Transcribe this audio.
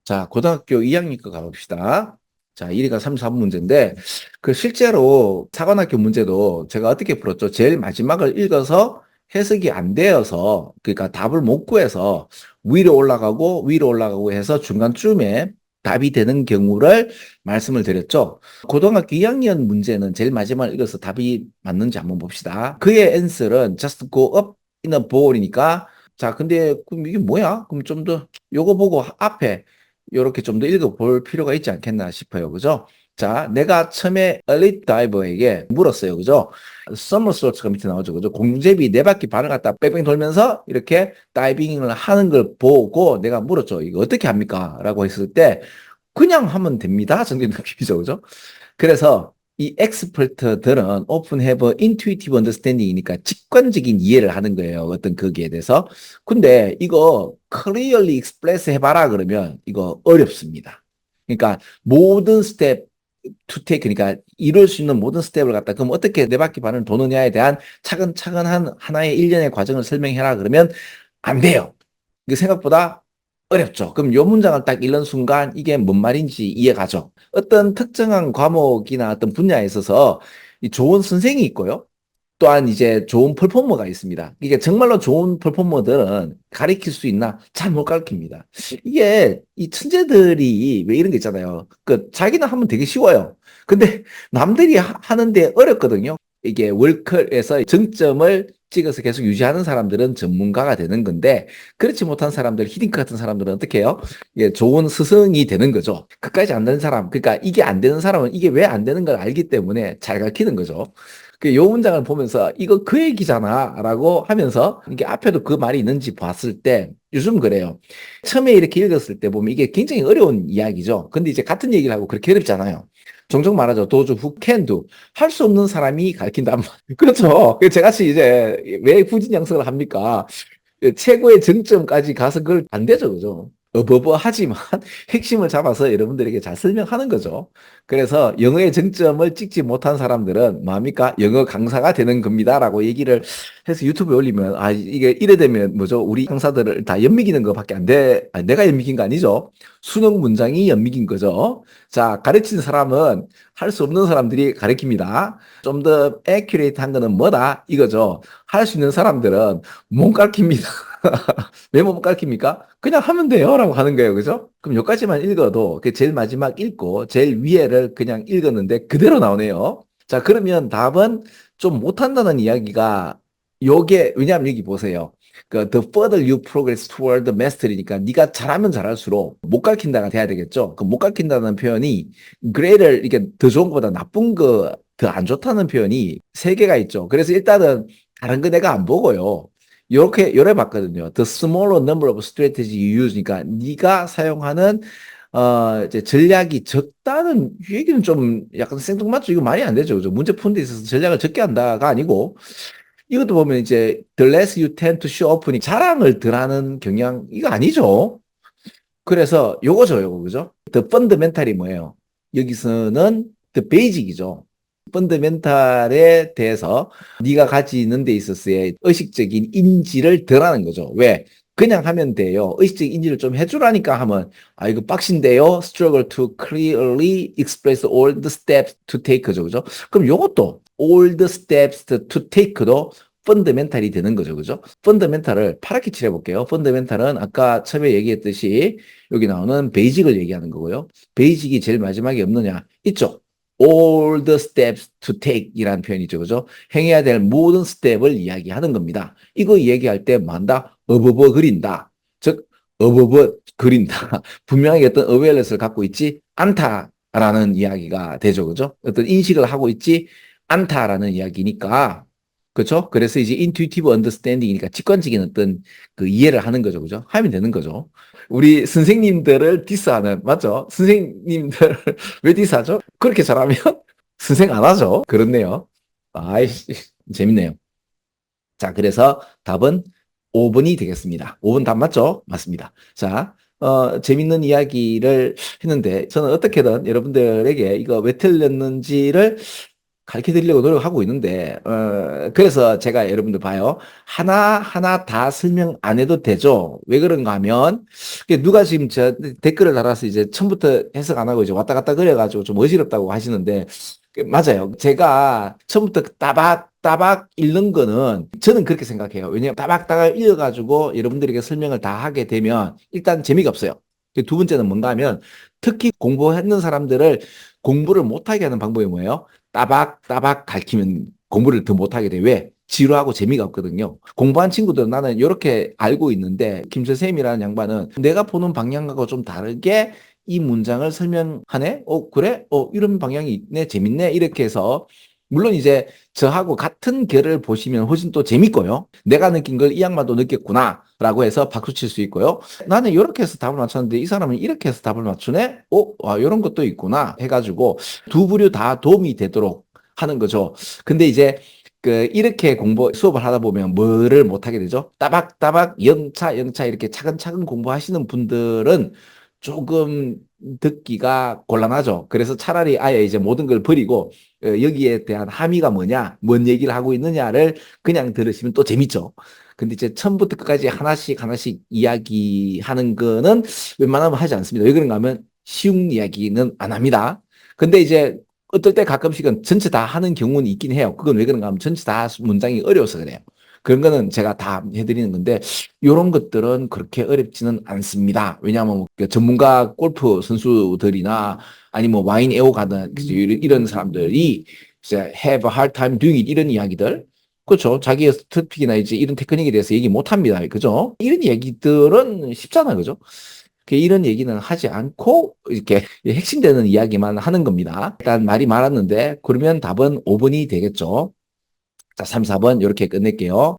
자, 고등학교 2학년 거 가봅시다. 자, 1위가 34번 문제인데, 그 실제로 사관학교 문제도 제가 어떻게 풀었죠? 제일 마지막을 읽어서 해석이 안 되어서, 그러니까 답을 못 구해서 위로 올라가고 해서 중간쯤에 답이 되는 경우를 말씀을 드렸죠. 고등학교 2학년 문제는 제일 마지막을 읽어서 답이 맞는지 한번 봅시다. 그의 answer은 just go up in a ball이니까, 자, 근데 그럼 이게 뭐야? 그럼 좀 더 요거 보고 앞에 요렇게 좀 더 읽어볼 필요가 있지 않겠나 싶어요. 그죠? 자, 내가 처음에 엘리트 다이버에게 물었어요. 그죠? 서머솔트가 밑에 나오죠. 그죠? 공중제비 네 바퀴 반을 갖다 뺑뺑 돌면서 이렇게 다이빙을 하는 걸 보고 내가 물었죠. 이거 어떻게 합니까? 라고 했을 때 그냥 하면 됩니다. 정도의 느낌이죠. 그죠? 그래서 이 엑스퍼트들은 often have a intuitive understanding이니까 직관적인 이해를 하는 거예요. 어떤 거기에 대해서. 근데 이거 clearly express 해봐라 그러면 이거 어렵습니다. 그러니까 모든 스텝 to take, 그러니까 이룰 수 있는 모든 스텝을 갖다 그럼 어떻게 네 바퀴 반을 도느냐에 대한 차근차근한 하나의 일련의 과정을 설명해라 그러면 안 돼요. 이게 생각보다 어렵죠. 그럼 요 문장을 딱 읽는 순간 이게 뭔 말인지 이해가죠. 어떤 특정한 과목이나 어떤 분야에 있어서 이 좋은 선생이 있고요. 또한 이제 좋은 퍼포머가 있습니다. 이게 정말로 좋은 퍼포머들은 가르칠 수 있나? 잘 못 가르칩니다. 이게 이 천재들이 왜 이런 게 있잖아요. 그 자기는 하면 되게 쉬워요. 근데 남들이 하는데 어렵거든요. 이게 월클에서 정점을 찍어서 계속 유지하는 사람들은 전문가가 되는 건데 그렇지 못한 사람들, 히딩크 같은 사람들은 어떻게 해요? 이게 좋은 스승이 되는 거죠. 그까지 안 되는 사람, 그러니까 이게 안 되는 사람은 이게 왜 안 되는 걸 알기 때문에 잘 가르치는 거죠. 요 문장을 보면서 이거 그 얘기잖아 라고 하면서 이게 앞에도 그 말이 있는지 봤을 때 요즘 그래요. 처음에 이렇게 읽었을 때 보면 이게 굉장히 어려운 이야기죠. 근데 이제 같은 얘기를 하고 그렇게 어렵잖아요. 종종 말하죠. 도주 who can do. 할 수 없는 사람이 가르친단 말. 그렇죠. 제같이 이제 왜 후진양성을 합니까? 최고의 정점까지 가서 그걸 안 되죠. 그죠? 어버버하지만 핵심을 잡아서 여러분들에게 잘 설명하는 거죠. 그래서 영어의 정점을 찍지 못한 사람들은 뭡니까? 영어 강사가 되는 겁니다라고 얘기를 해서 유튜브에 올리면 아 이게 이래 되면 뭐죠? 우리 강사들을 다 연미기는 것밖에 안 돼. 아니, 내가 연미긴 거 아니죠. 수능 문장이 연미긴 거죠. 자, 가르치는 사람은 할 수 없는 사람들이 가르칩니다. 좀 더 애큐레이트한 거는 뭐다? 이거죠. 할 수 있는 사람들은 못 가르칩니다. 왜 못 가르칩니까? 그냥 하면 돼요. 라고 하는 거예요. 그죠? 그럼 여기까지만 읽어도 그 제일 마지막 읽고 제일 위에를 그냥 읽었는데 그대로 나오네요. 자, 그러면 답은 좀 못한다는 이야기가 요게, 왜냐하면 여기 보세요. 그 the further you progress toward the mastery니까 네가 잘하면 잘할수록 못 가르친다가 돼야 되겠죠. 그 못 가르친다는 표현이 greater 이게 더 좋은 것보다 나쁜 거 더 안 좋다는 표현이 세 개가 있죠. 그래서 일단은 다른 거 내가 안 보고요. 요래 봤거든요. The smaller number of strategy you use니까 네가 사용하는 이제 전략이 적다는 이 얘기는 좀 약간 생뚱맞죠. 이거 말이 안 되죠. 그죠? 문제 푸는 데 있어서 전략을 적게 한다가 아니고 이것도 보면 이제 the less you tend to show off니 자랑을 덜 하는 경향 이거 아니죠. 그래서 요거죠, 요거 그죠? The fundamental이 뭐예요? 여기서는 the basic이죠. 펀더멘탈에 대해서 네가 가지는 데 있어서의 의식적인 인지를 덜하는 거죠. 왜? 그냥 하면 돼요. 의식적인 인지를 좀 해주라니까 하면 아 이거 빡신데요. Struggle to clearly express all the steps to take죠. 그죠? 그럼 요것도 all the steps to take도 펀더멘탈이 되는 거죠. 그죠? 펀더멘탈을 파랗게 칠해볼게요. 펀더멘탈은 아까 처음에 얘기했듯이 여기 나오는 베이직을 얘기하는 거고요. 베이직이 제일 마지막에 없느냐? 있죠. all the steps to take 이라는 표현이죠. 그죠? 행해야 될 모든 스텝을 이야기하는 겁니다. 이거 얘기할 때 만다 어버버 그린다. 즉 어버버 그린다. 분명히 어떤 awareness를 갖고 있지 않다라는 이야기가 되죠. 그죠? 어떤 인식을 하고 있지 않다라는 이야기니까 그렇죠? 그래서 이제 intuitive understanding이니까 직관적인 어떤 그 이해를 하는 거죠. 그죠? 하면 되는 거죠. 우리 선생님들을 디스하는, 맞죠? 선생님들 왜 디스하죠? 그렇게 잘하면 선생 안 하죠. 그렇네요. 아이씨, 재밌네요. 자, 그래서 답은 5번이 되겠습니다. 5번 답 맞죠? 맞습니다. 자, 재밌는 이야기를 했는데 저는 어떻게든 여러분들에게 이거 왜 틀렸는지를 가르쳐 드리려고 노력하고 있는데, 그래서 제가 여러분들 봐요. 하나하나 다 설명 안 해도 되죠? 왜 그런가 하면, 누가 지금 저 댓글을 달아서 이제 처음부터 해석 안 하고 이제 왔다 갔다 그래가지고 좀 어지럽다고 하시는데, 맞아요. 제가 처음부터 따박따박 읽는 거는 저는 그렇게 생각해요. 왜냐하면 따박따박 읽어가지고 여러분들에게 설명을 다 하게 되면 일단 재미가 없어요. 두 번째는 뭔가 하면 특히 공부했는 사람들을 공부를 못하게 하는 방법이 뭐예요? 따박따박 가르치면 공부를 더 못하게 돼. 왜? 지루하고 재미가 없거든요. 공부한 친구들은 나는 이렇게 알고 있는데 김 선생님이라는 양반은 내가 보는 방향하고 좀 다르게 이 문장을 설명하네? 그래? 이런 방향이 있네? 재밌네? 이렇게 해서 물론 이제 저하고 같은 결을 보시면 훨씬 또 재밌고요. 내가 느낀 걸 이 양반도 느꼈구나 라고 해서 박수 칠 수 있고요. 나는 이렇게 해서 답을 맞췄는데 이 사람은 이렇게 해서 답을 맞추네? 이런 것도 있구나 해가지고 두 부류 다 도움이 되도록 하는 거죠. 근데 이제 이렇게 수업을 하다 보면 뭐를 못하게 되죠? 따박따박 영차 이렇게 차근차근 공부하시는 분들은 조금 듣기가 곤란하죠. 그래서 차라리 아예 이제 모든 걸 버리고 여기에 대한 함의가 뭐냐, 뭔 얘기를 하고 있느냐를 그냥 들으시면 또 재밌죠. 근데 이제 처음부터 끝까지 하나씩 하나씩 이야기하는 거는 웬만하면 하지 않습니다. 왜 그런가 하면 쉬운 이야기는 안 합니다. 근데 이제 어떨 때 가끔씩은 전체 다 하는 경우는 있긴 해요. 그건 왜 그런가 하면 전체 다 문장이 어려워서 그래요. 그런 거는 제가 다 해드리는 건데 이런 것들은 그렇게 어렵지는 않습니다. 왜냐하면 그 전문가 골프 선수들이나 아니면 뭐 와인 애호가든 이런 사람들이 이제 have a hard time doing it 이런 이야기들 그렇죠. 자기의 스토픽이나 이제 이런 테크닉에 대해서 얘기 못 합니다. 그죠? 이런 얘기들은 쉽잖아요. 그죠? 이런 얘기는 하지 않고 이렇게 핵심되는 이야기만 하는 겁니다. 일단 말이 많았는데 그러면 답은 5번이 되겠죠. 자, 3, 4번 이렇게 끝낼게요.